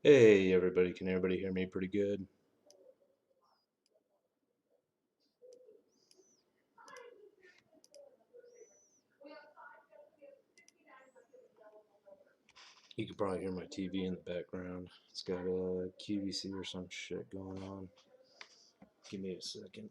Hey everybody, can everybody hear me pretty good? You can probably hear my TV in the background. It's got a QVC or some shit going on. Give me a second.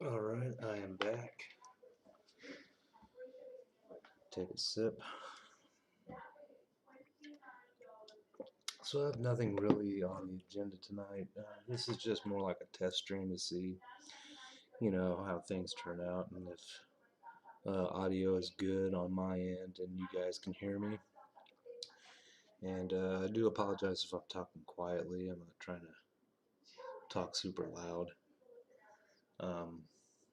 Alright, I am back. Take a sip. So I have nothing really on the agenda tonight. This is just more like a test stream to see, how things turn out and if audio is good on my end and you guys can hear me. And I do apologize if I'm talking quietly. I'm not trying to talk super loud.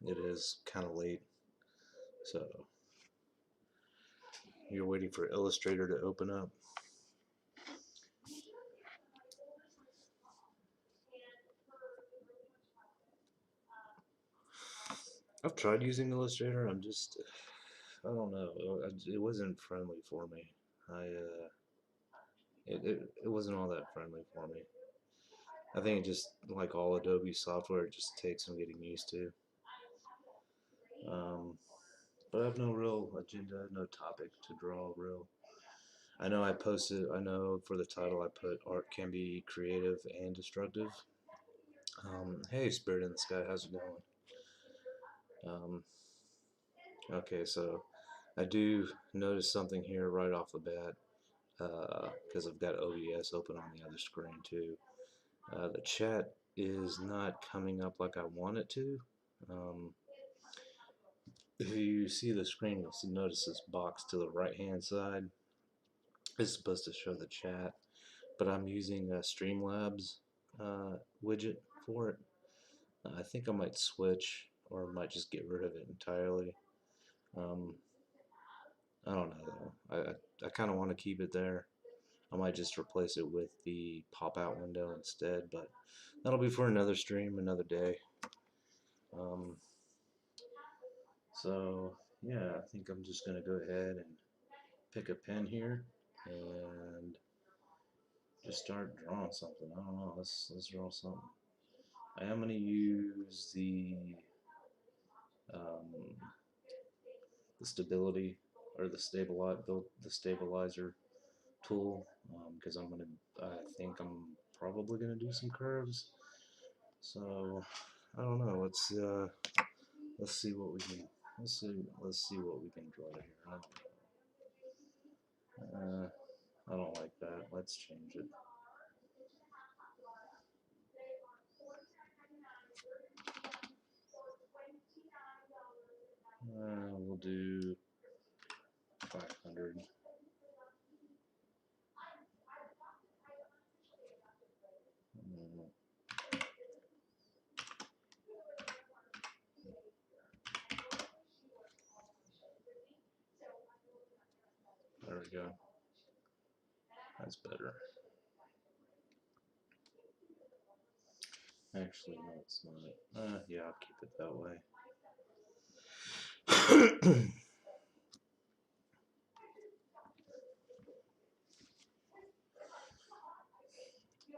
It is kind of late, so you're waiting for Illustrator to open up. I've tried using Illustrator. I don't know. It wasn't friendly for me. It wasn't all that friendly for me. I think it just, like all Adobe software, it just takes some getting used to. But I have no real agenda, no topic to draw real. I know for the title I put art can be creative and destructive. Hey, Spirit in the Sky, how's it going? Okay, so I do notice something here right off the bat because I've got OBS open on the other screen too. The chat is not coming up like I want it to. If you see the screen, you'll notice this box to the right hand side. It's supposed to show the chat, but I'm using a Streamlabs widget for it. I think I might switch or might just get rid of it entirely. I don't know though. I kind of want to keep it there. I might just replace it with the pop-out window instead, but that'll be for another stream, another day. Um, so yeah, I think I'm just gonna go ahead and pick a pen here and just start drawing something. I don't know. Let's draw something. I am gonna use um, the stability or the stabilizer tool because I think I'm probably gonna do some curves. So I don't know. Let's see what we can let's see what we can draw here. I don't like that. Let's change it. We'll do 500. There we go. That's better. Actually, no, it's not. Yeah, I'll keep it that way.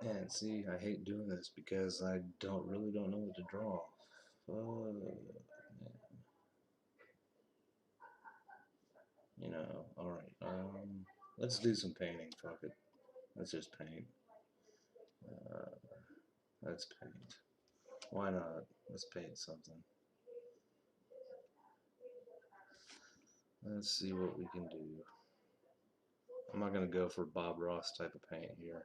And see, I hate doing this because I really don't know what to draw. Alright. Let's do some painting. Fuck it. Let's just paint. Uh, let's paint. Why not? Let's paint something. Let's see what we can do. I'm not gonna go for Bob Ross type of paint here.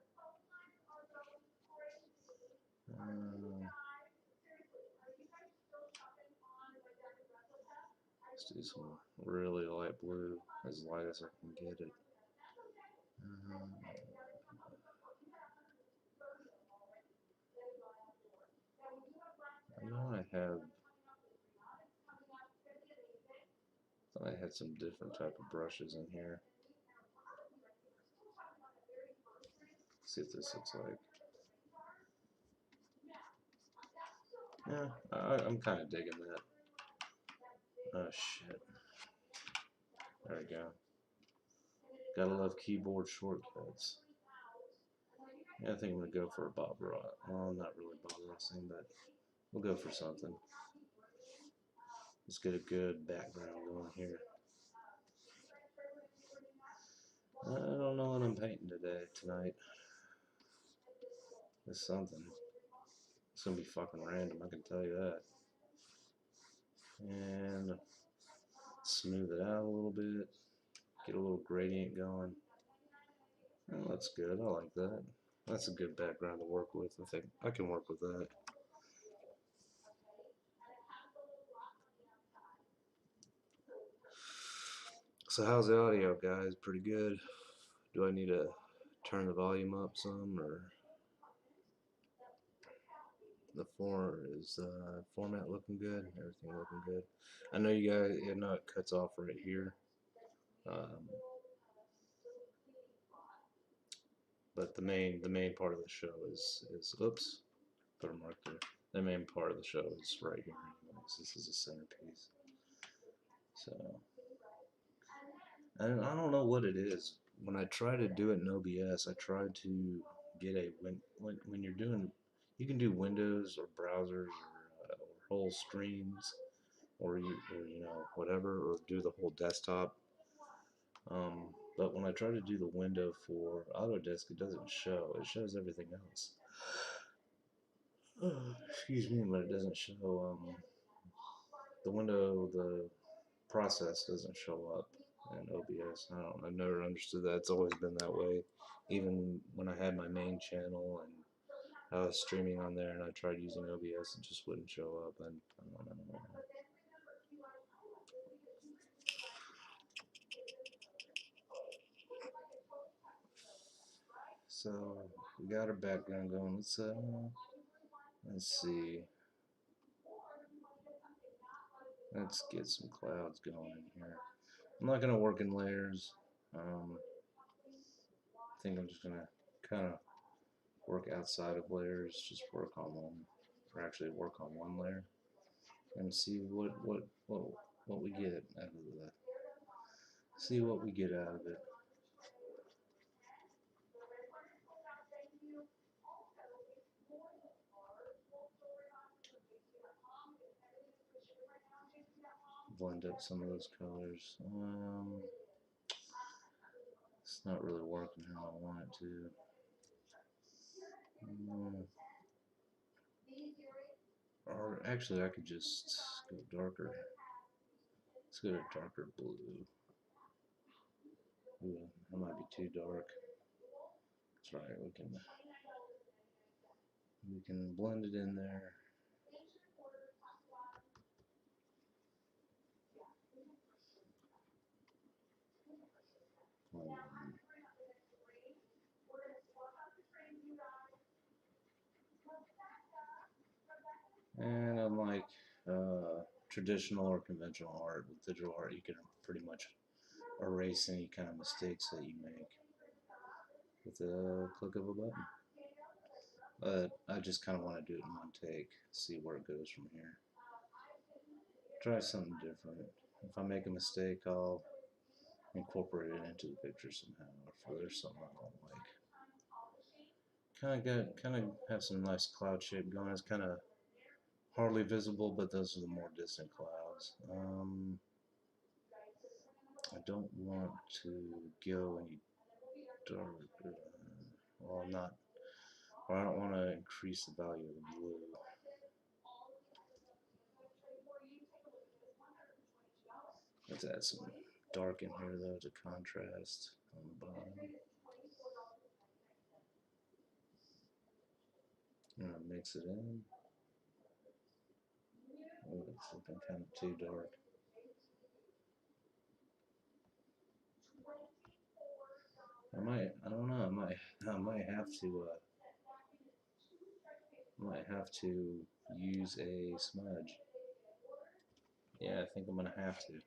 Let's do some really light blue, as light as I can get it. thought I had some different type of brushes in here. See what this looks like. Yeah, I'm kind of digging that. Oh shit. There we go. Gotta love keyboard shortcuts. Yeah, I think I'm gonna go for a Bob Ross. Well, not really Bob Rossing, but we'll go for something. Let's get a good background going here. I don't know what I'm painting tonight. It's something. It's gonna be fucking random, I can tell you that. And smooth it out a little bit. Get a little gradient going. Oh, that's good. I like that. That's a good background to work with. I think I can work with that. So how's the audio, guys? Pretty good. Do I need to turn the volume up some, or the format looking good? Everything looking good. I know you guys. I know it cuts off right here. But the main part of the show is oops, put a mark there. The main part of the show is right here. This is a centerpiece. So I don't know what it is. When I try to do it in OBS, I try to get a when you're doing, you can do windows or browsers or whole screens, or you know, whatever, or do the whole desktop. But when I try to do the window for Autodesk, it doesn't show. It shows everything else. Excuse me, but it doesn't show the window. The process doesn't show up in OBS. I've never understood that. It's always been that way. Even when I had my main channel and I was streaming on there and I tried using OBS, it just wouldn't show up. And I don't know. So we got our background going. Let's see. Let's get some clouds going in here. I'm not gonna work in layers. I think I'm just gonna kind of work outside of layers. Just work on one, or actually work on one layer, and see what we get out of that. See what we get out of it. Blend up some of those colors. It's not really working how I want it to. Or actually, I could just go darker. Let's go to darker blue. Ooh, that might be too dark. That's right. We can blend it in there. And unlike traditional or conventional art, with digital art, you can pretty much erase any kind of mistakes that you make with a click of a button. But I just kind of want to do it in one take, see where it goes from here. Try something different. If I make a mistake, I'll incorporate it into the picture somehow. If there's something I don't like, kind of have some nice cloud shape going. It's kind of hardly visible, but those are the more distant clouds. I don't want to go any darker. Well, I'm not. Or I don't want to increase the value of the blue. Let's add some dark in here though to contrast on the bottom. I'm gonna mix it in. Oh, it's looking kind of too dark. I don't know, I might have to Might have to use a smudge. Yeah, I think I'm gonna have to.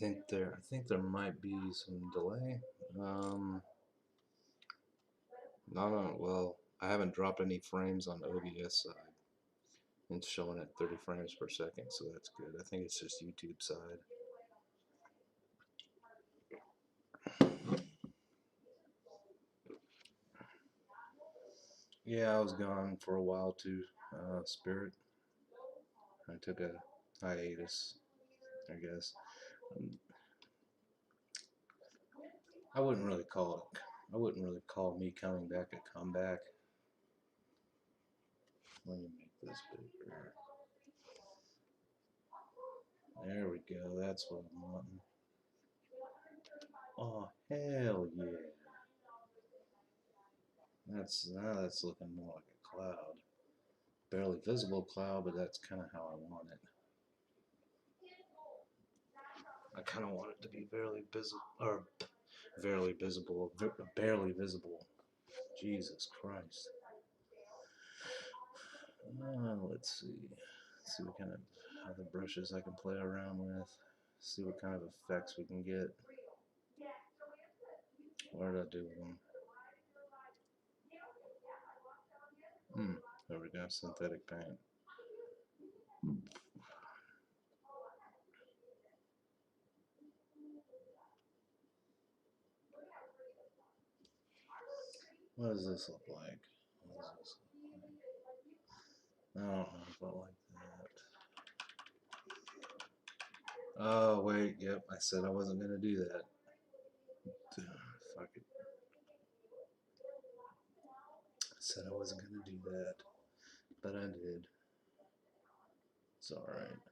I think there might be some delay. Not on, well, I haven't dropped any frames on OBS side. It's showing at 30 frames per second, so that's good. I think it's just YouTube side. Yeah, I was gone for a while too, Spirit. I took a hiatus, I guess. Um, I wouldn't really call it. I wouldn't really call me coming back a comeback. Let me make this bigger. There we go. That's what I'm wanting. Oh hell yeah! Now that's looking more like a cloud. Barely visible cloud, but that's kind of how I want it. I kind of want it to be barely visible, or barely visible. Jesus Christ. Let's see. Let's see what kind of other brushes I can play around with. See what kind of effects we can get. What did I do with them? There we go. Synthetic paint. What does this look like? What does this look like? I don't know if I like that. Oh, wait. Yep. I said I wasn't going to do that. Fuck it. I said I wasn't going to do that. But I did. It's alright.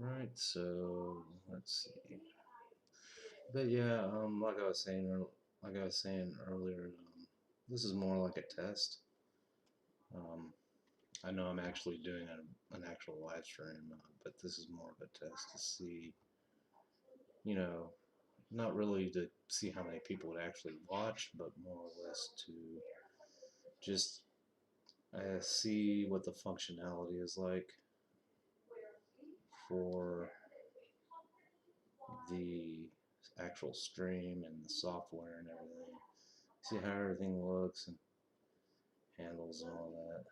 Alright, so let's see. But yeah, like I was saying earlier, this is more like a test. I know I'm actually doing an actual live stream, but this is more of a test to see, you know, not really to see how many people would actually watch, but more or less to just see what the functionality is like for the actual stream and the software and everything. See how everything looks and handles and all that.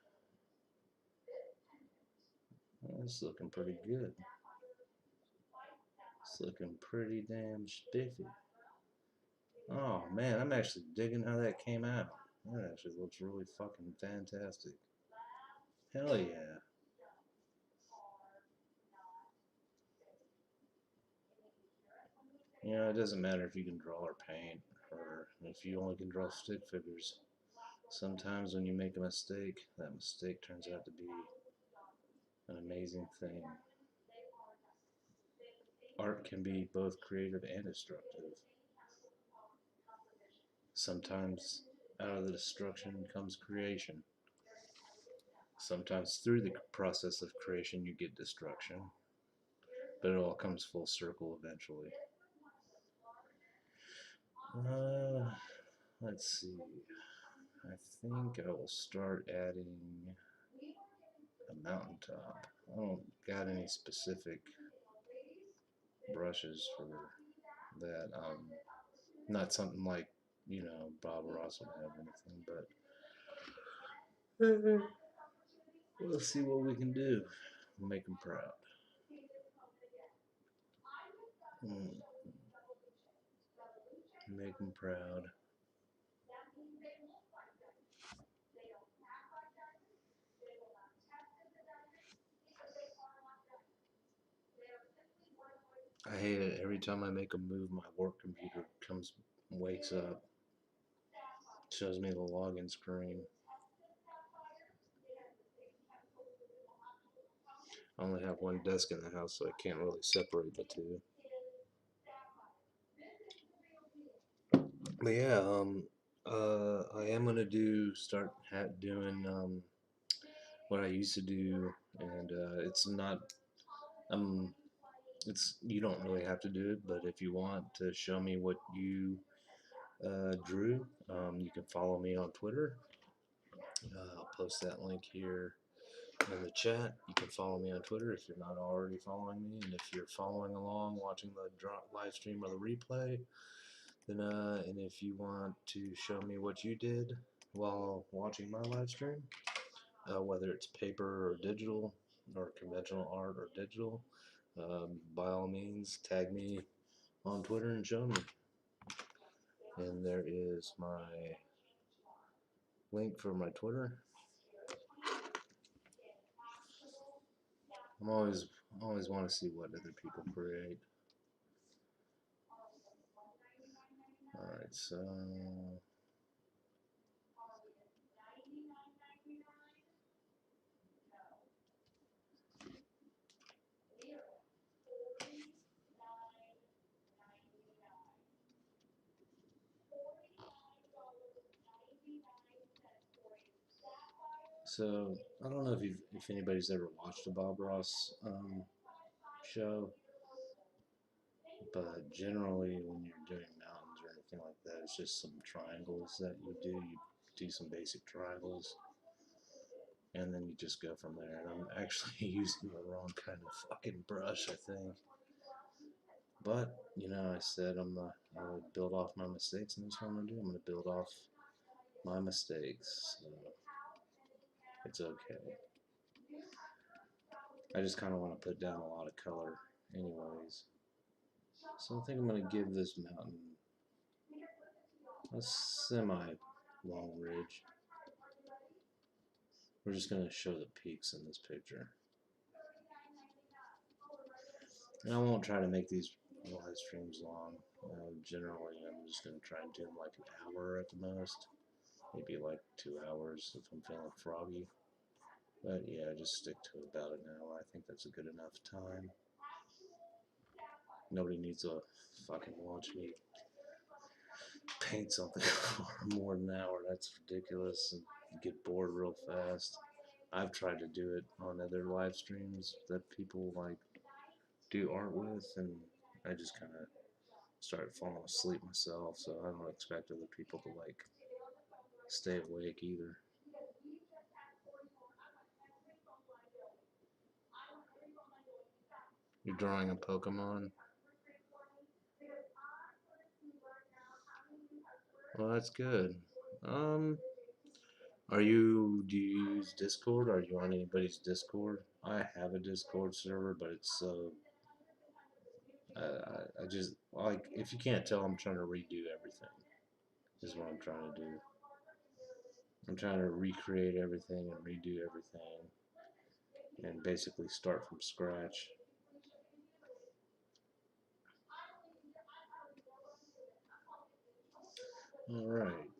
Well, it's looking pretty good. It's looking pretty damn spiffy. Oh man, I'm actually digging how that came out. That actually looks really fucking fantastic. Hell yeah. You know, it doesn't matter if you can draw or paint, or if you only can draw stick figures. Sometimes when you make a mistake, that mistake turns out to be an amazing thing. Art can be both creative and destructive. Sometimes out of the destruction comes creation. Sometimes through the process of creation you get destruction, but it all comes full circle eventually. Let's see. I think I will start adding a mountaintop. I don't got any specific brushes for that. Not something like, you know, Bob Ross would have or anything, but we'll see what we can do. Make them proud. Make them proud. I hate it. Every time I make a move, my work computer wakes up, shows me the login screen. I only have one desk in the house, so I can't really separate the two. But yeah, I am gonna start doing what I used to do, and it's not it's you don't really have to do it, but if you want to show me what you drew, you can follow me on Twitter. I'll post that link here in the chat. You can follow me on Twitter if you're not already following me, and if you're following along, watching the live stream or the replay, then and if you want to show me what you did while watching my live stream, whether it's paper or digital, or conventional art or digital, by all means, tag me on Twitter and show me. And there is my link for my Twitter. I always want to see what other people create. Alright, so I don't know if anybody's ever watched a Bob Ross show, but generally when you're doing mountains or anything like that, it's just some triangles that you do. You do some basic triangles, and then you just go from there. And I'm actually using the wrong kind of fucking brush, I think. But you know, I said I would build off my mistakes, and that's what I'm gonna do. I'm gonna build off my mistakes. So it's okay. I just kind of want to put down a lot of color, anyways. So I think I'm gonna give this mountain a semi-long ridge. We're just gonna show the peaks in this picture. And I won't try to make these live streams long. Generally, I'm just going to try and do them like an hour at the most. Maybe like 2 hours if I'm feeling froggy. But yeah, just stick to about an hour. I think that's a good enough time. Nobody needs to fucking watch me paint something for more than an hour. That's ridiculous. And you get bored real fast. I've tried to do it on other live streams that people like do art with, and I just kind of started falling asleep myself, so I don't expect other people to like stay awake either. You're drawing a Pokemon? Well, that's good. Do you use Discord? Are you on anybody's Discord? I have a Discord server, but it's I just like, if you can't tell, I'm trying to redo everything. Is what I'm trying to do. I'm trying to recreate everything and redo everything, and basically start from scratch. All right.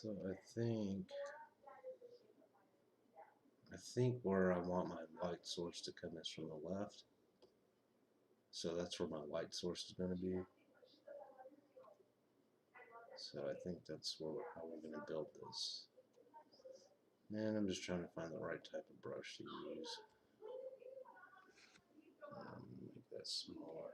So I think where I want my light source to come is from the left. So that's where my light source is going to be. So I think that's how we're going to build this. And I'm just trying to find the right type of brush to use. Make that smaller.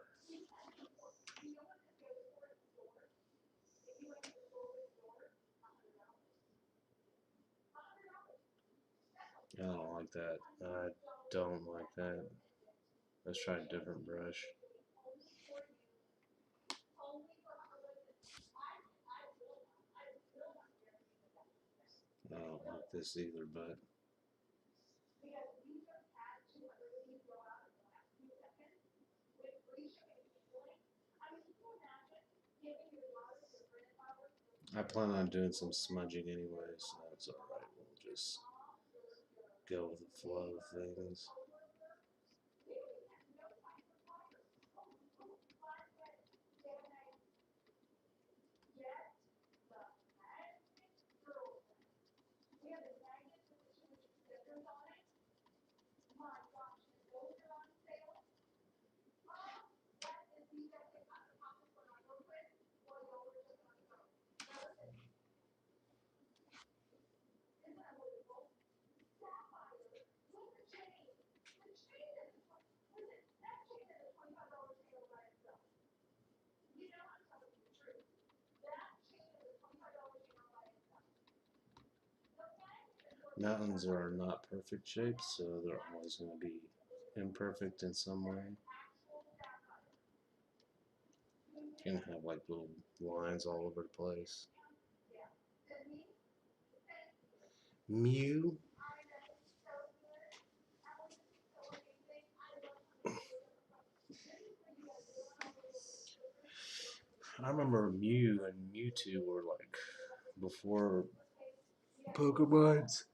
I don't like that. I don't like that. Let's try a different brush. I don't like this either, but I plan on doing some smudging anyway, so that's alright. We'll just go with the flow of things. Mountains are not perfect shapes, so they're always going to be imperfect in some way. You can have like little lines all over the place. Mew. I remember Mew and Mewtwo were like before Pokemon's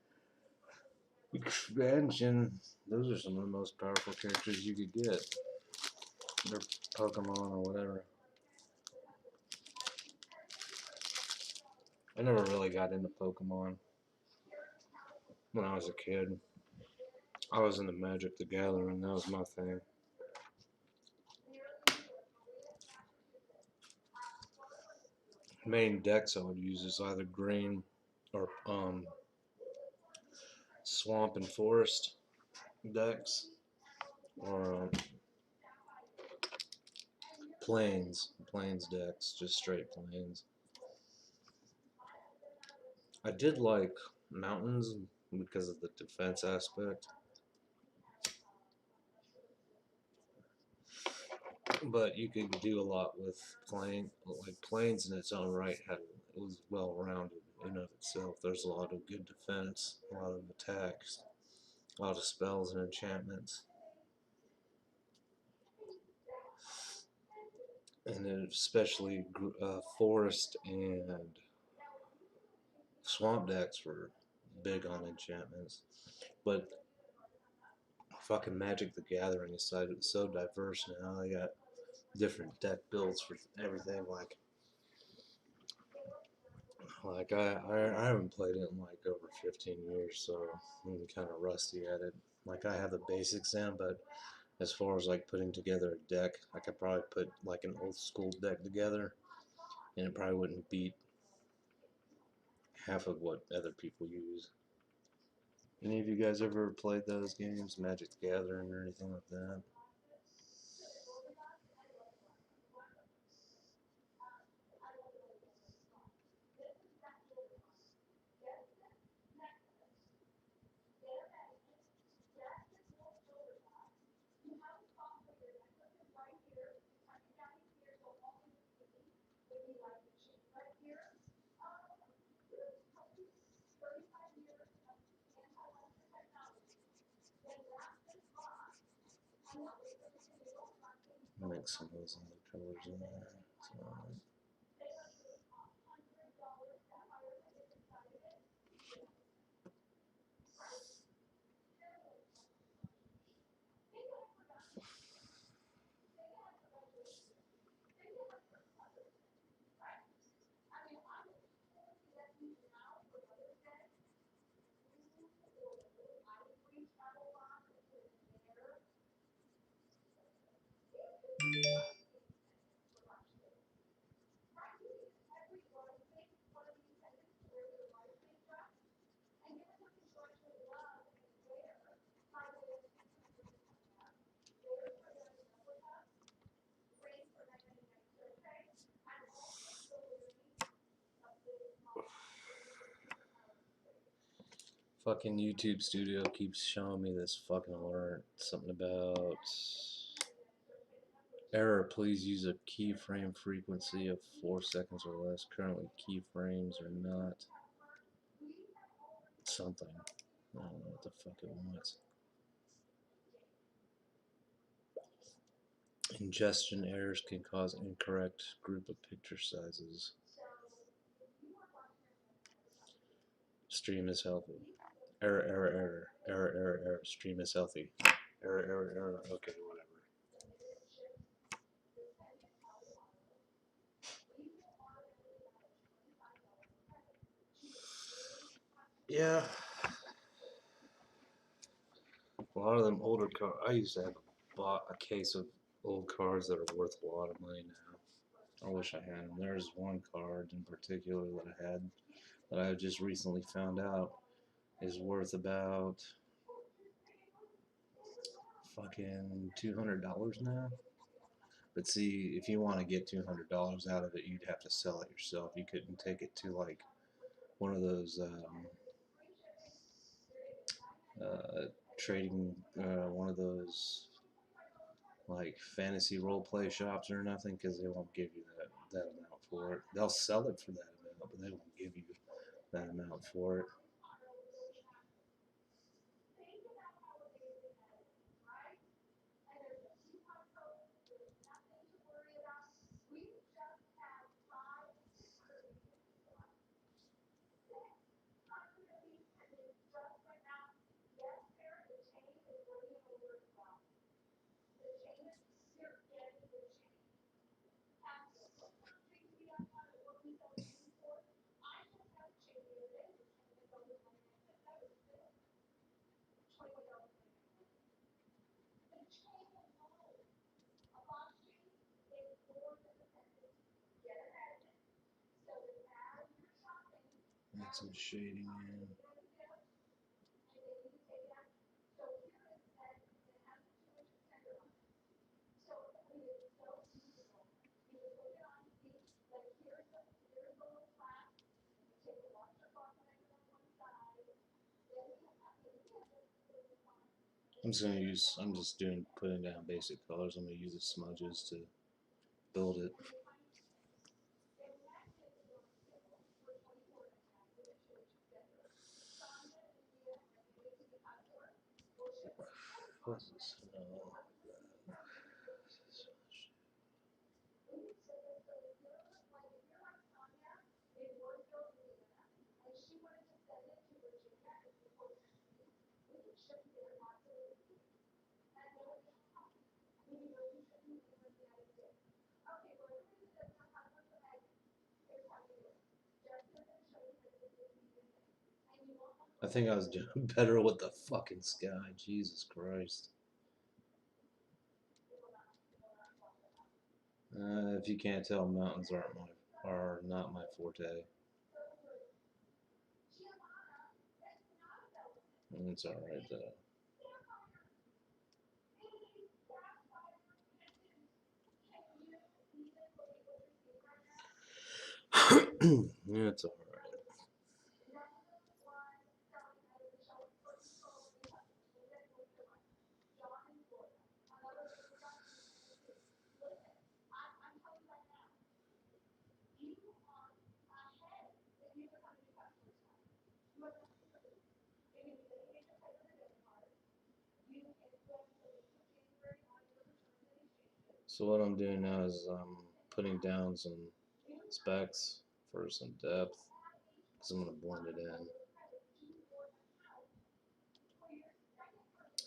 expansion. Those are some of the most powerful characters you could get. They're Pokemon or whatever. I never really got into Pokemon when I was a kid. I was into Magic the Gathering, that was my thing. Main decks I would use is either green or swamp and forest decks, or plains decks, just straight plains. I did like mountains because of the defense aspect, but you could do a lot with plains in its own right it was well rounded in of itself. There's a lot of good defense, a lot of attacks, a lot of spells and enchantments, and then especially forest and swamp decks were big on enchantments. But fucking Magic the Gathering is so diverse now. They got different deck builds for everything. I haven't played it in like over 15 years, so I'm kind of rusty at it. Like I have the basics in, but as far as like putting together a deck, I could probably put like an old school deck together, and it probably wouldn't beat half of what other people use. Any of you guys ever played those games, Magic the Gathering or anything like that? Mix some of those other colors in there. So, fucking YouTube Studio keeps showing me this fucking alert. Something about error. Please use a keyframe frequency of 4 seconds or less. Currently, keyframes are not something. I don't know what the fuck it wants. Ingestion errors can cause incorrect group of picture sizes. Stream is healthy. Error, error, error. Error, error, error. Stream is healthy. Error, error, error. Okay, whatever. Yeah. A lot of them older cards. I used to have bought a case of old cards that are worth a lot of money now. I wish I had them. There's one card in particular that I had that I just recently found out is worth about fucking $200 now. But see, if you want to get $200 out of it, you'd have to sell it yourself. You couldn't take it to like one of those trading one of those like fantasy role play shops or nothing, because they won't give you that amount for it. They'll sell it for that amount, but they won't give you that amount for it. Add some shading in. I'm just putting down basic colors. I'm gonna use the smudges to build it. What's this? I think I was doing better with the fucking sky. Jesus Christ. If you can't tell, mountains are not my forte. It's alright though. Yeah, it's alright. So what I'm doing now is I'm putting down some specks for some depth, because I'm going to blend it in.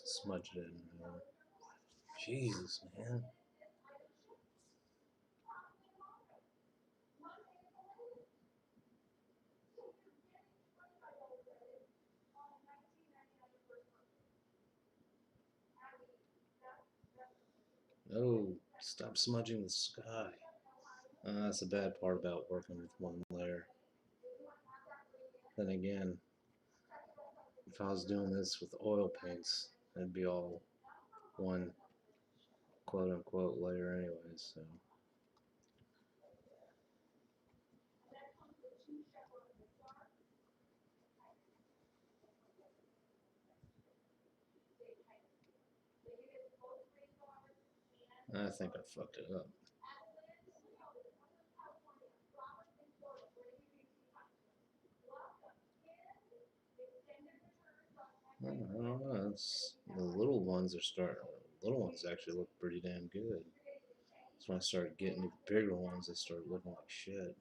Smudge it in there. Jesus, man. No, stop smudging the sky. That's the bad part about working with one layer. Then again, if I was doing this with oil paints, it'd be all one quote-unquote layer anyways, so. I think I fucked it up. I don't know. It's, the little ones are starting. Little ones actually look pretty damn good. So when I started getting to the bigger ones, they started looking like shit.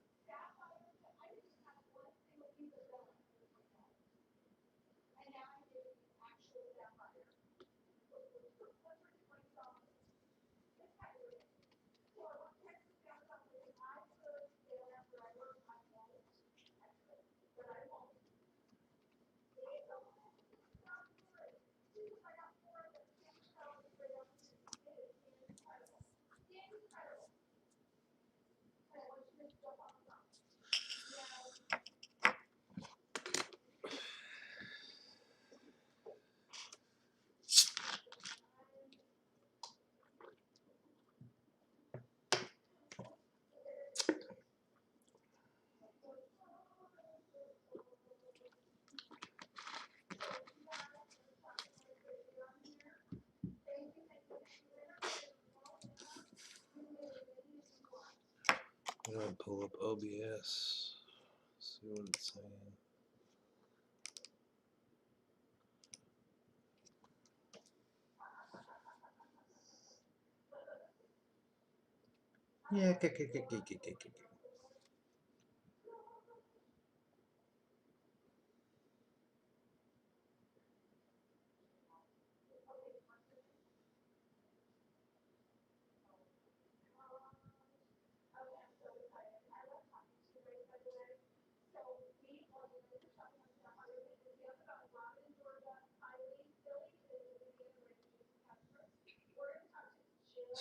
I'm gonna pull up OBS, see what it's saying. Yeah,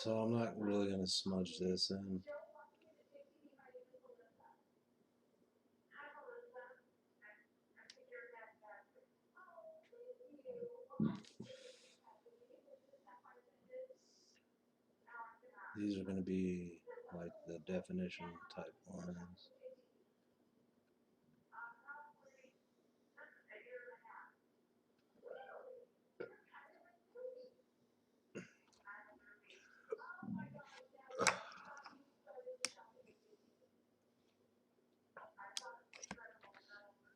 so I'm not really gonna smudge this in. These are gonna be like the definition type lines.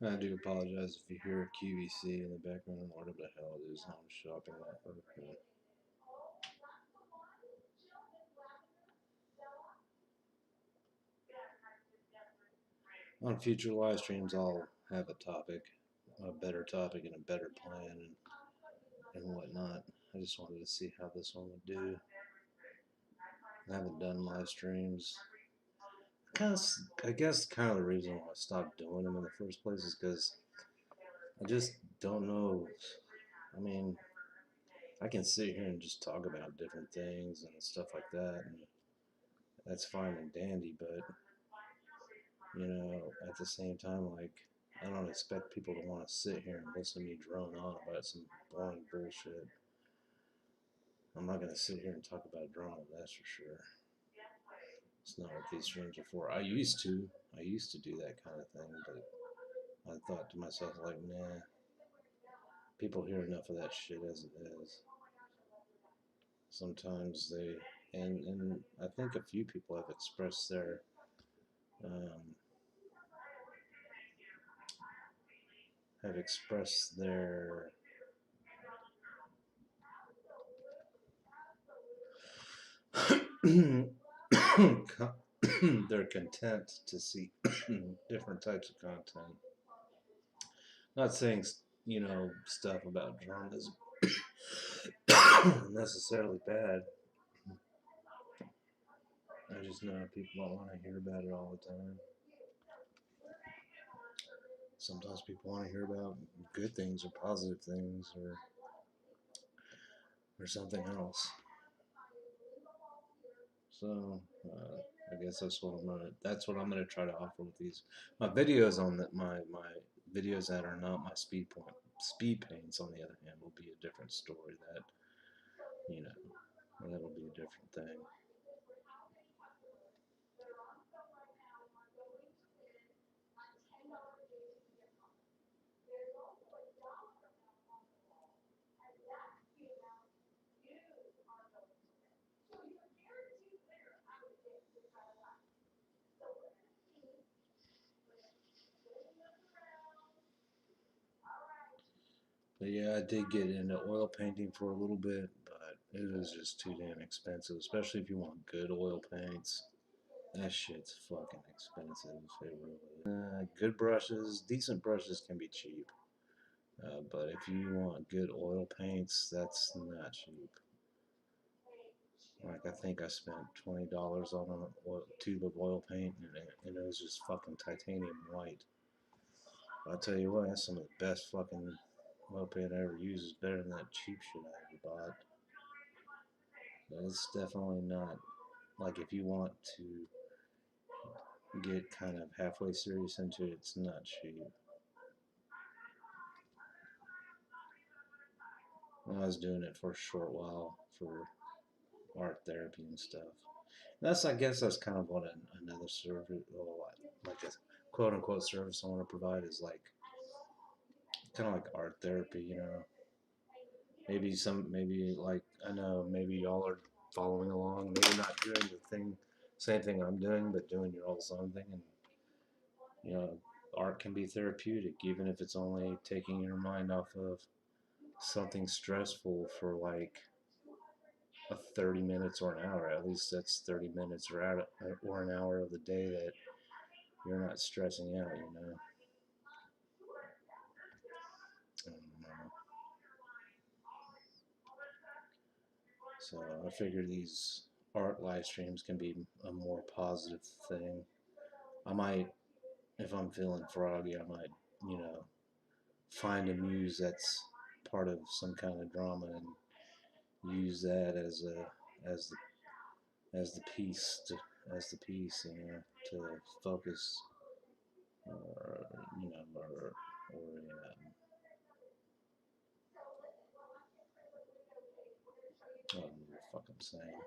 I do apologize if you hear QVC in the background, whatever the hell it is. I'm shopping that. Okay. On future live streams, I'll have a topic, a better topic, and a better plan and whatnot. I just wanted to see how this one would do. I haven't done live streams. I guess kind of the reason why I stopped doing them in the first place is because I just don't know. I mean, I can sit here and just talk about different things and stuff like that, and that's fine and dandy, but you know, at the same time, like, I don't expect people to want to sit here and listen to me drone on about some boring bullshit. I'm not gonna sit here and talk about drone, that's for sure. It's not what these streams are for. I used to do that kind of thing, but I thought to myself, like, nah, people hear enough of that shit as it is. Sometimes they, and I think a few people have expressed um, their their content to see different types of content. Not saying, you know, stuff about drama is necessarily bad. I just know people don't want to hear about it all the time. Sometimes people want to hear about good things or positive things or something else. So I guess that's what I'm gonna try to offer with these my videos on that my videos that are not my speed paints. On the other hand, will be a different story. That, you know, that'll be a different thing. But yeah, I did get into oil painting for a little bit, but it was just too damn expensive, especially if you want good oil paints. That shit's fucking expensive. It really is. Good brushes, decent brushes can be cheap. But if you want good oil paints, that's not cheap. Like, I think I spent $20 on a tube of oil paint, and it was just fucking titanium white. I'll tell you what, that's some of the best fucking oil paint I ever used. It's better than that cheap shit I ever bought. But it's definitely not, like, if you want to get kind of halfway serious into it, it's not cheap. I was doing it for a short while for art therapy and stuff. I guess that's kind of what another service, like a quote unquote service I want to provide is like kind of like art therapy, you know. Maybe like I know maybe y'all are following along, maybe not hearing the same thing I'm doing, but doing your all's own thing. And you know, art can be therapeutic, even if it's only taking your mind off of something stressful for like a 30 minutes or an hour. At least that's 30 minutes or an hour of the day that you're not stressing out, you know. I don't know. So I figure these art live streams can be a more positive thing. I might, if I'm feeling froggy, I might, you know, find a muse that's part of some kind of drama and use that as as the piece to as the piece, you know, to focus, or you know, or I don't know what the fuck I'm saying.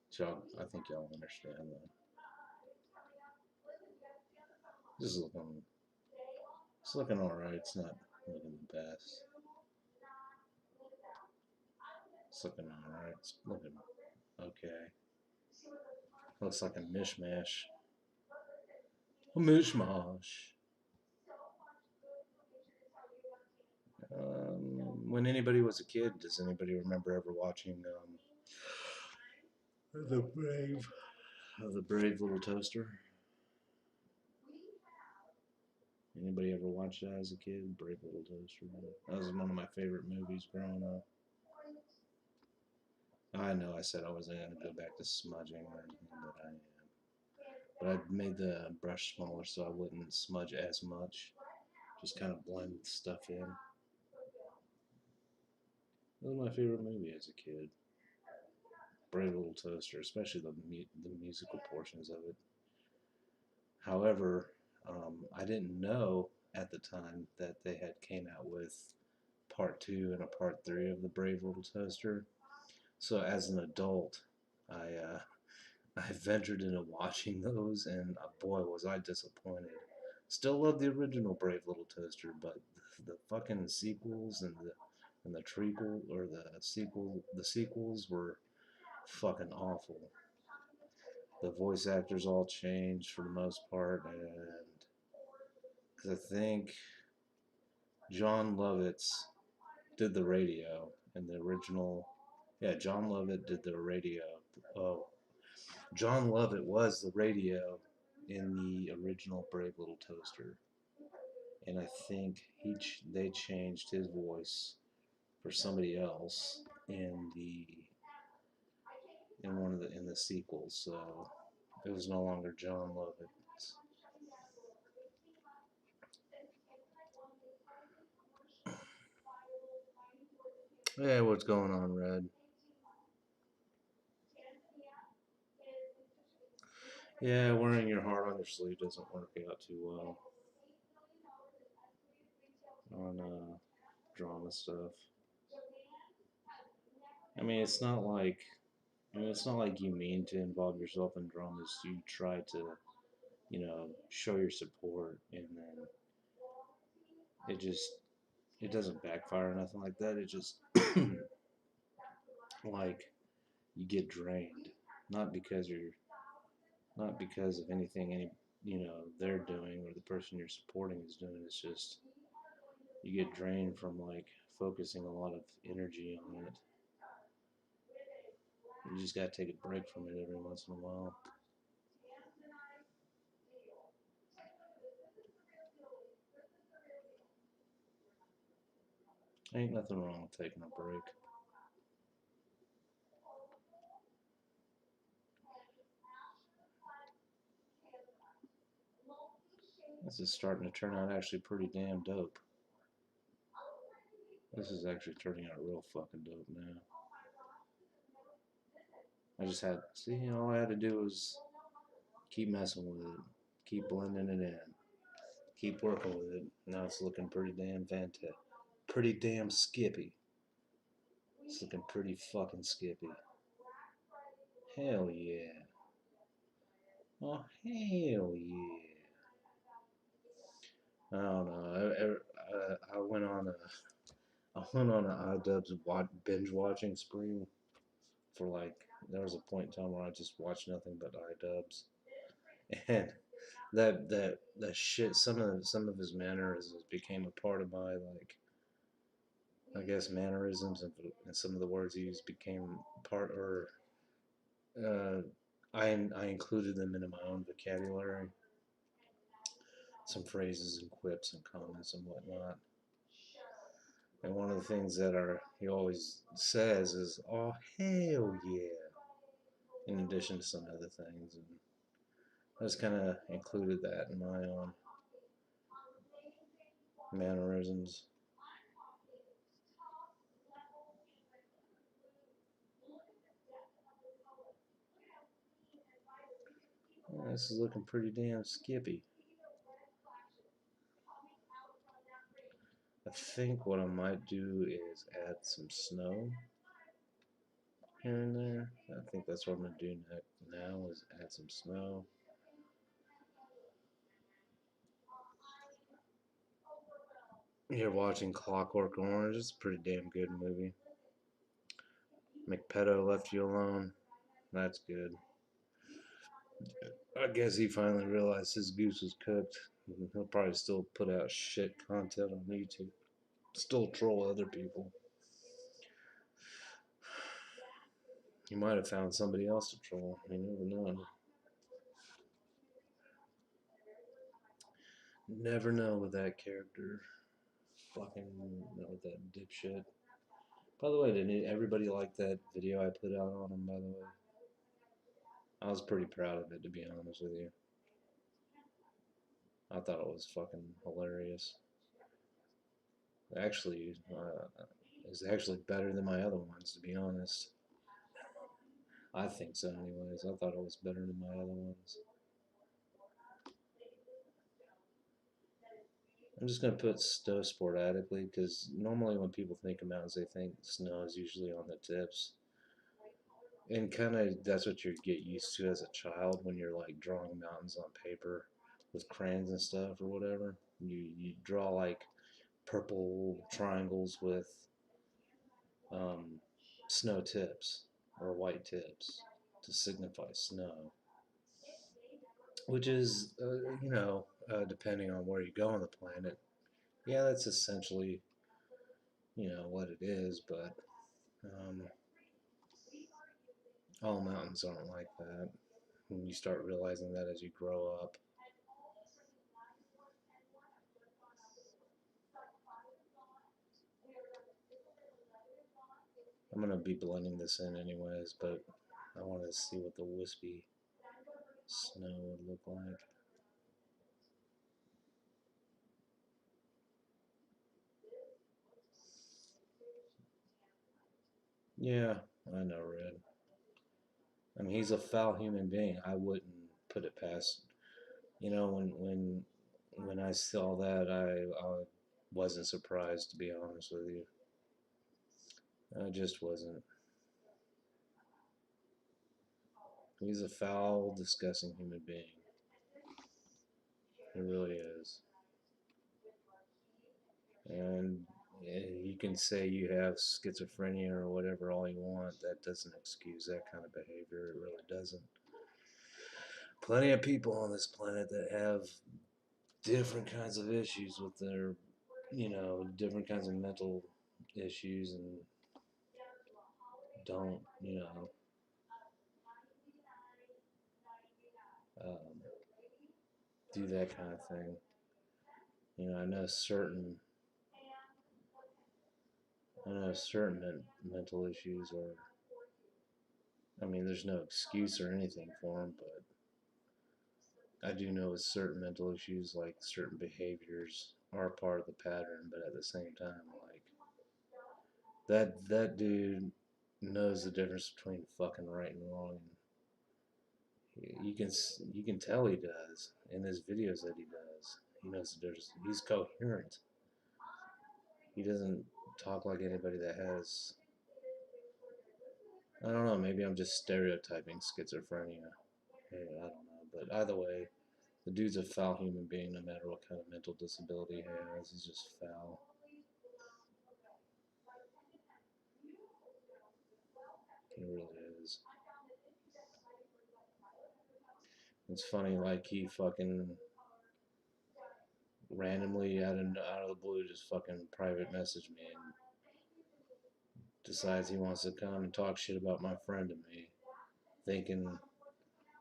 So I think y'all understand that. This is looking, it's looking all right. It's not looking the best. It's looking all right. It's looking okay. Looks like a mishmash. A mishmash. When anybody was a kid, does anybody remember ever watching the Brave, the Brave Little Toaster? Anybody ever watch that as a kid? Brave Little Toaster. That was one of my favorite movies growing up. I know I said I wasn't going to go back to smudging or anything, but I am. But I made the brush smaller so I wouldn't smudge as much. Just kind of blend stuff in. That was my favorite movie as a kid. Brave Little Toaster, especially the musical portions of it. However, I didn't know at the time that they had came out with part 2 and a part 3 of the Brave Little Toaster. So as an adult, I I ventured into watching those, and boy was I disappointed. Still love the original Brave Little Toaster, but the fucking sequels and the trequel or the sequels were fucking awful. The voice actors all changed for the most part, and because I think John Lovitz did the radio in the original. Yeah, John Lovett did the radio. Oh, John Lovett was the radio in the original Brave Little Toaster, and I think they changed his voice for somebody else in one of the sequels, so it was no longer John Lovett. Yeah, what's going on, Red? Yeah, wearing your heart on your sleeve doesn't work out too well on drama stuff. I mean, it's not like it's not like you mean to involve yourself in dramas. You try to, you know, show your support, and then it just it doesn't backfire or nothing like that. It just like you get drained, not because you're not because of anything you know they're doing or the person you're supporting is doing. It's just you get drained from like focusing a lot of energy on it. You just gotta take a break from it every once in a while. Ain't nothing wrong with taking a break. This is starting to turn out actually pretty damn dope. This is actually turning out real fucking dope now. I just had, see, all I had to do was keep messing with it, keep blending it in, keep working with it. Now it's looking pretty damn fantastic. Pretty damn skippy. It's looking pretty fucking skippy. Hell yeah. Oh, hell yeah. I don't know. I went on a I went on an iDubbbz binge watching spree for like, there was a point in time where I just watched nothing but iDubbbz, and that shit. Some of his mannerisms became a part of my, like, I guess, mannerisms, and some of the words he used became part, or uh, I included them into my own vocabulary. Some phrases and quips and comments and whatnot. And one of the things that he always says is, "Oh hell yeah," in addition to some other things, and I just kind of included that in my own mannerisms. Well, this is looking pretty damn skippy. I think what I might do is add some snow here and there. I think that's what I'm gonna do now is add some snow. You're watching Clockwork Orange. It's a pretty damn good movie. McPedo left you alone. That's good. I guess he finally realized his goose was cooked. He'll probably still put out shit content on YouTube. Still troll other people. He might have found somebody else to troll. You never know. Never know with that character. Fucking with that dipshit. By the way, didn't everybody like that video I put out on him, by the way? I was pretty proud of it, to be honest with you. I thought it was fucking hilarious. Actually, it's actually better than my other ones, to be honest. I think so, anyways. I thought it was better than my other ones. I'm just gonna put snow sporadically, because normally when people think of mountains, they think snow is usually on the tips. And kind of that's what you get used to as a child when you're like drawing mountains on paper with crayons and stuff or whatever. You draw like purple triangles with snow tips or white tips to signify snow, which is depending on where you go on the planet. Yeah, that's essentially what it is, but all mountains aren't like that. And you start realizing that as you grow up. I'm gonna be blending this in anyways, but I want to see what the wispy snow would look like. Yeah, I know, Red. I mean, he's a foul human being. I wouldn't put it past. When I saw that, I wasn't surprised, to be honest with you. I just wasn't. He's a foul, disgusting human being. He really is. And you can say you have schizophrenia or whatever all you want. That doesn't excuse that kind of behavior. It really doesn't. Plenty of people on this planet that have different kinds of issues with their, different kinds of mental issues, and don't, um, do that kind of thing. I know certain mental issues are. I mean, there's no excuse or anything for them, but I do know with certain mental issues, like certain behaviors are part of the pattern, but at the same time, like that dude knows the difference between fucking right and wrong. You can tell he does in his videos that he does. He knows the difference. He's coherent. He doesn't talk like anybody that has. I don't know. Maybe I'm just stereotyping schizophrenia. Hey, I don't know. But either way, the dude's a foul human being, no matter what kind of mental disability he has. He's just foul. He really is. It's funny, like he fucking randomly out of the blue just fucking private messaged me and decides he wants to come and talk shit about my friend to me, thinking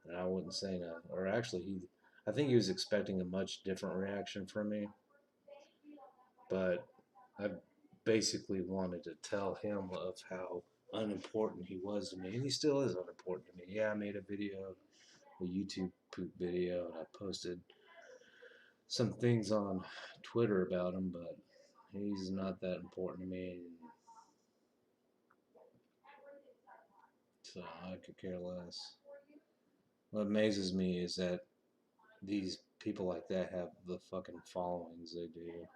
that I wouldn't say nothing. Or actually, I think he was expecting a much different reaction from me, but I basically wanted to tell him of how unimportant he was to me, and he still is unimportant to me. Yeah, I made a video, a YouTube poop video, and I posted some things on Twitter about him, but he's not that important to me, so I could care less. What amazes me is that these people like that have the fucking followings they do.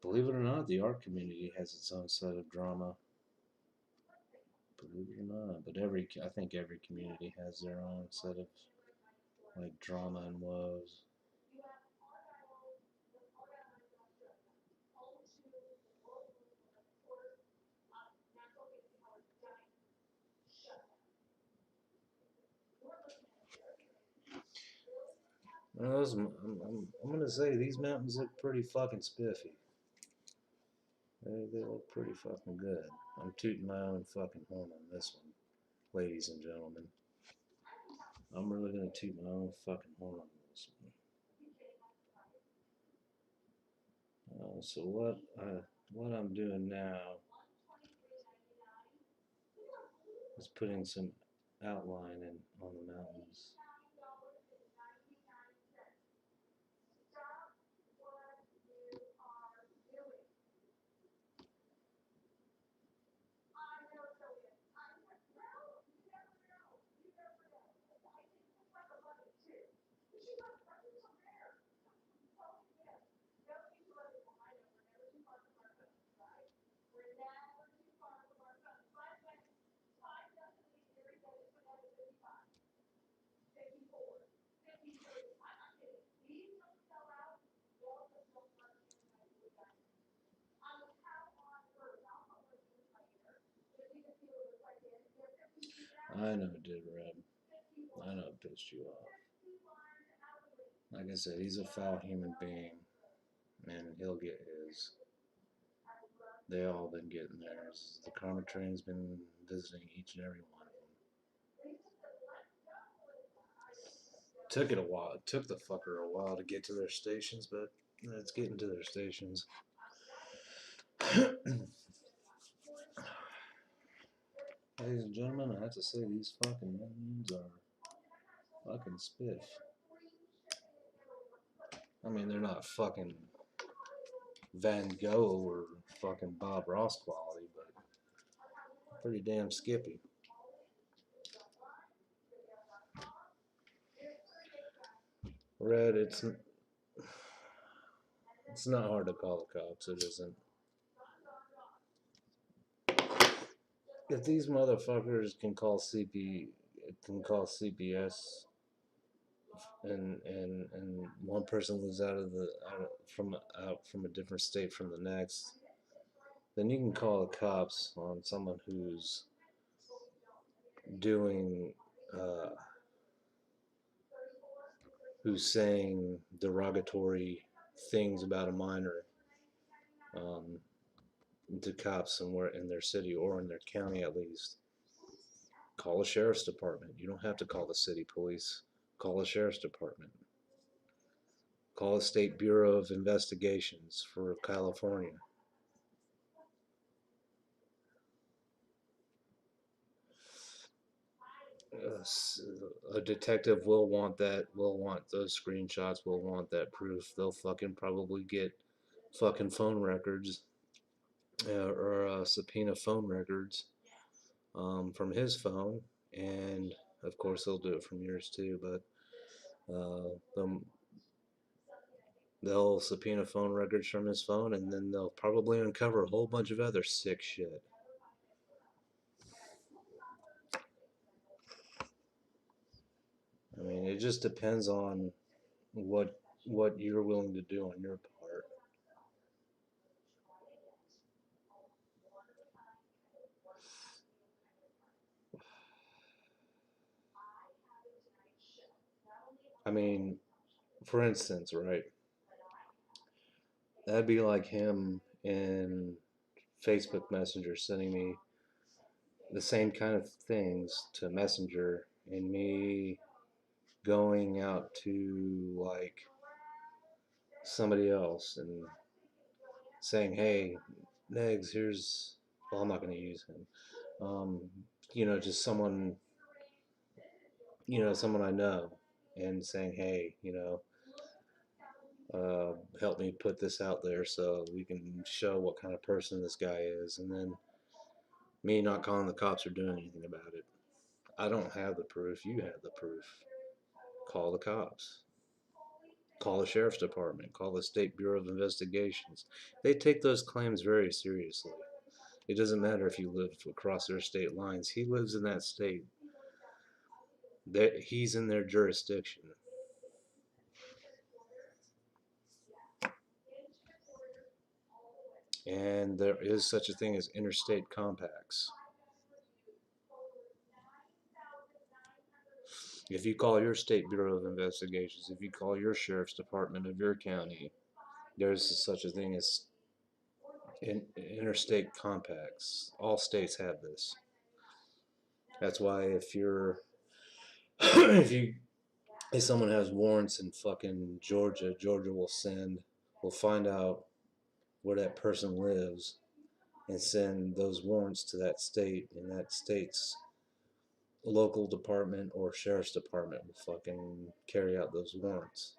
Believe it or not, the art community has its own set of drama. Believe it or not, but I think every community has their own set of like drama and woes. I'm gonna say these mountains look pretty fucking spiffy. They look pretty fucking good. I'm tooting my own fucking horn on this one, ladies and gentlemen. I'm really gonna toot my own fucking horn on this one. So what I'm doing now is putting some outline in on the mountains. I know it did, Red. I know it pissed you off. Like I said, he's a foul human being, and he'll get his. They all been getting theirs. The karma train's been visiting each and every one of them. Took it a while. It took the fucker a while to get to their stations, but it's getting to their stations. Ladies and gentlemen, I have to say these fucking mountains are fucking spiff. I mean, they're not fucking Van Gogh or fucking Bob Ross quality, but pretty damn skippy. Red, it's not hard to call the cops. It isn't. If these motherfuckers can call CPS, and one person lives out from a different state from the next, then you can call the cops on someone who's doing who's saying derogatory things about a minor um, to cops in their city or in their county at least. Call the sheriff's department. You don't have to call the city police. Call the sheriff's department. Call the State Bureau of Investigations for California. A detective will want that, will want those screenshots, will want that proof. They'll fucking probably get fucking phone records or subpoena phone records from his phone, and of course they'll do it from yours too, but they'll subpoena phone records from his phone, and then they'll probably uncover a whole bunch of other sick shit. I mean, it just depends on what you're willing to do on your part. I mean, for instance, right? That'd be like him in Facebook Messenger sending me the same kind of things to Messenger, and me going out to like somebody else and saying, "Hey, Negs, here's." Well, I'm not going to use him. Um, just someone, someone I know, and saying, "Hey, help me put this out there so we can show what kind of person this guy is," and then me not calling the cops or doing anything about it. I don't have the proof. You have the proof. Call the cops. Call the sheriff's department. Call the State Bureau of Investigations. They take those claims very seriously. It doesn't matter if you live across their state lines. He lives in that state. He's in their jurisdiction. And there is such a thing as interstate compacts. If you call your State Bureau of Investigations, if you call your sheriff's department of your county, there's such a thing as interstate compacts. All states have this. That's why if you're if someone has warrants in fucking Georgia, Georgia will find out where that person lives and send those warrants to that state, and that state's local department or sheriff's department will fucking carry out those warrants.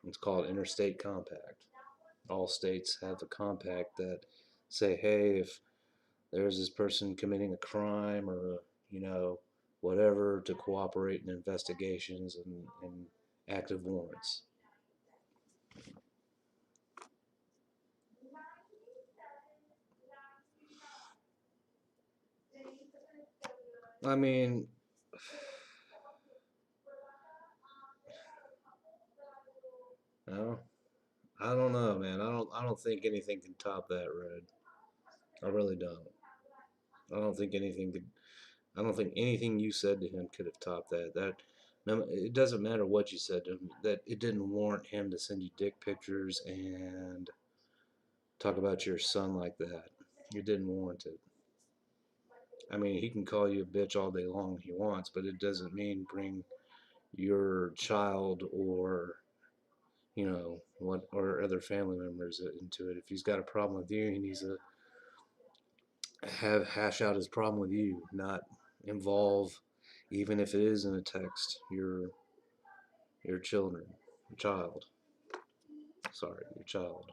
It's called interstate compact. All states have a compact that say, hey, if there's this person committing a crime or, whatever, to cooperate in investigations and active warrants. I mean, no, I don't know, man. I don't think anything can top that, Red. I really don't. I don't think anything could. I don't think anything you said to him could have topped that. No, it doesn't matter what you said to him. That it didn't warrant him to send you dick pictures and talk about your son like that. It didn't warrant it. I mean, he can call you a bitch all day long if he wants, but it doesn't mean bring your child or what or other family members into it. If he's got a problem with you, he needs to hash out his problem with you, not involve, even if it is in a text, your children, your child. Sorry, your child.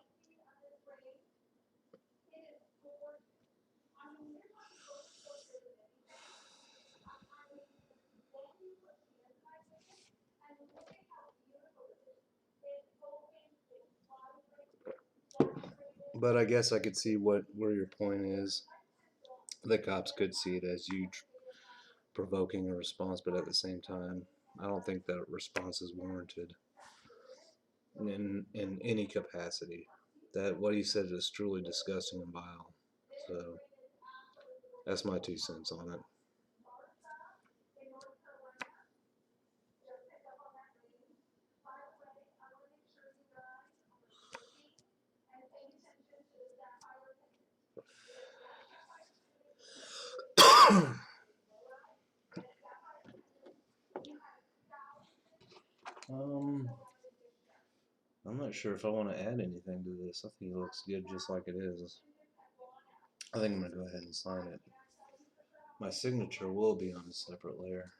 But I guess I could see where your point is. The cops could see it as you provoking a response, but at the same time, I don't think that response is warranted in any capacity. That what he said is truly disgusting and vile. So that's my 2 cents on it. um, I'm not sure if I want to add anything to this. I think it looks good just like it is. I think I'm gonna go ahead and sign it. My signature will be on a separate layer.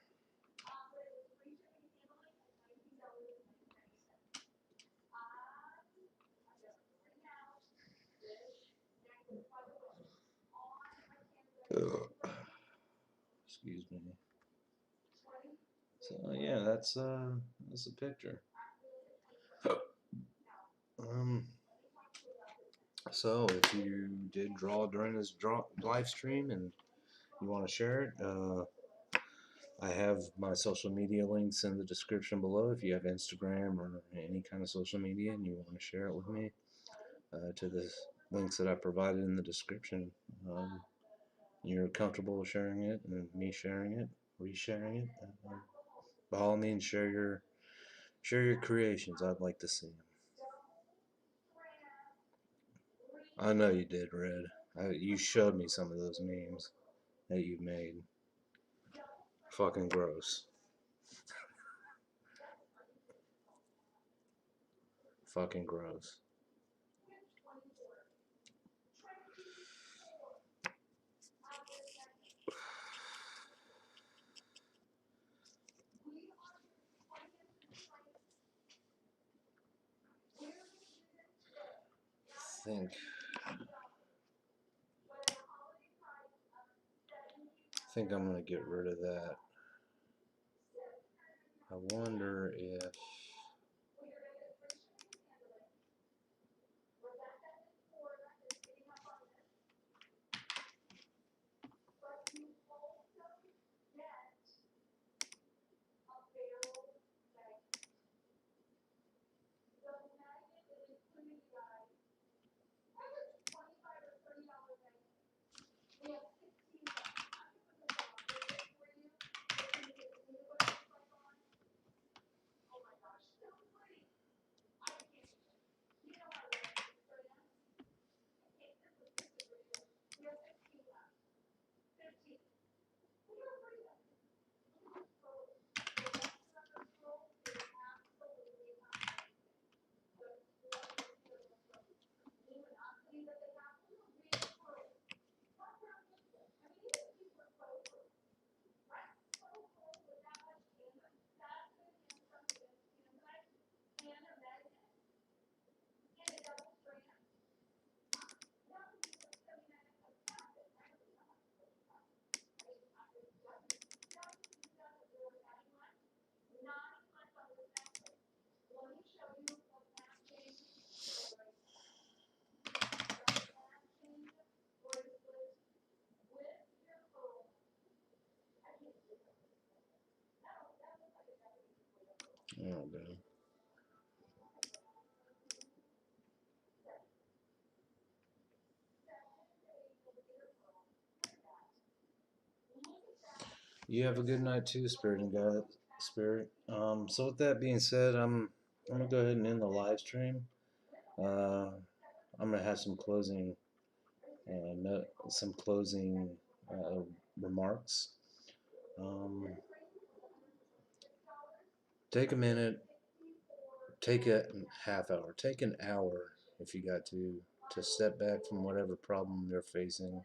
Excuse me. So yeah, that's a picture. Um, so if you did draw during this live stream and you want to share it, I have my social media links in the description below. If you have Instagram or any kind of social media and you want to share it with me, to the links that I provided in the description, you're comfortable sharing it and me sharing it, resharing it. By all means, share your creations. I'd like to see them. I know you did, Red. You showed me some of those memes that you made. Fucking gross. Fucking gross. I think I'm gonna get rid of that. I wonder if oh god. You have a good night too, Spirit and God Spirit. So with that being said, I'm gonna go ahead and end the live stream. Uh, I'm gonna have some closing some closing uh, remarks. Um, take a minute, take a half hour, take an hour if you got to step back from whatever problem you're facing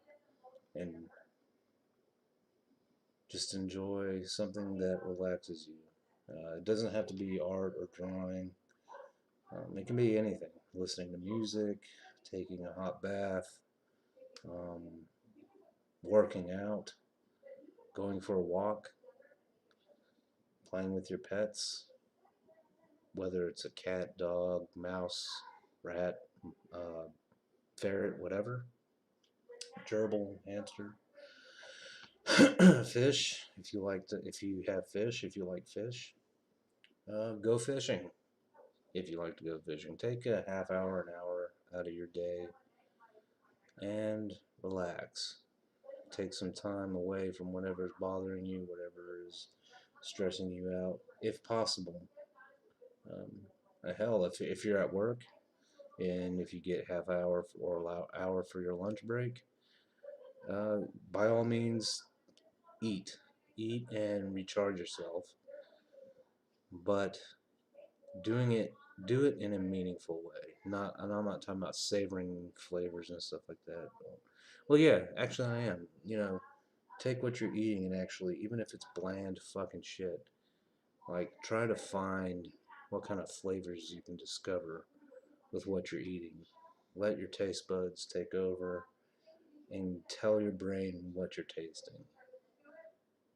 and just enjoy something that relaxes you. It doesn't have to be art or drawing. It can be anything. Listening to music, taking a hot bath, um, working out, going for a walk, playing with your pets, whether it's a cat, dog, mouse, rat, uh, ferret, whatever, gerbil, hamster, fish. If you have fish, if you like fish, go fishing. If you like to go fishing, take a half hour, an hour out of your day and relax. Take some time away from whatever's bothering you, whatever is stressing you out, if possible. Hell, if you're at work and if you get half hour or hour for your lunch break, uh, by all means, eat, eat and recharge yourself. But doing it, do it in a meaningful way. Not, and I'm not talking about savoring flavors and stuff like that. Well, yeah, actually, I am. Take what you're eating and actually, even if it's bland fucking shit, like try to find what kind of flavors you can discover with what you're eating. Let your taste buds take over and tell your brain what you're tasting.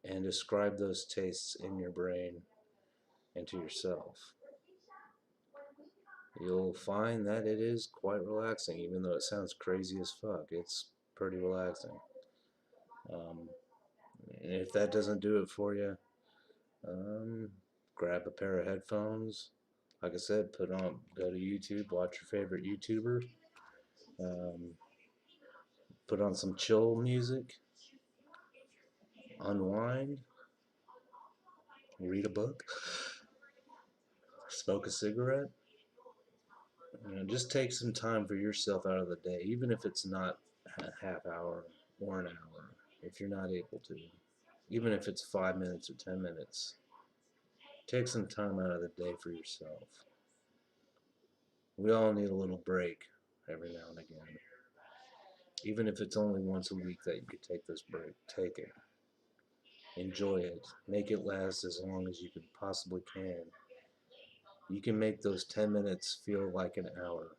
And describe those tastes in your brain and to yourself. You'll find that it is quite relaxing, even though it sounds crazy as fuck. It's pretty relaxing. Um, and if that doesn't do it for you, um, grab a pair of headphones. Like I said, go to YouTube, watch your favorite YouTuber, um, put on some chill music, unwind, read a book, smoke a cigarette. Just take some time for yourself out of the day, even if it's not a half hour or an hour, if you're not able to. Even if it's 5 minutes or 10 minutes, take some time out of the day for yourself. We all need a little break every now and again. Even if it's only once a week that you could take this break, take it. Enjoy it. Make it last as long as you can possibly can. You can make those 10 minutes feel like an hour.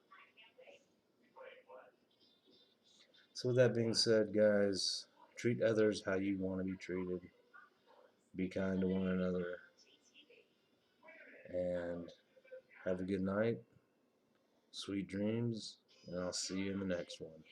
So with that being said, guys, treat others how you want to be treated. Be kind to one another. And have a good night. Sweet dreams. And I'll see you in the next one.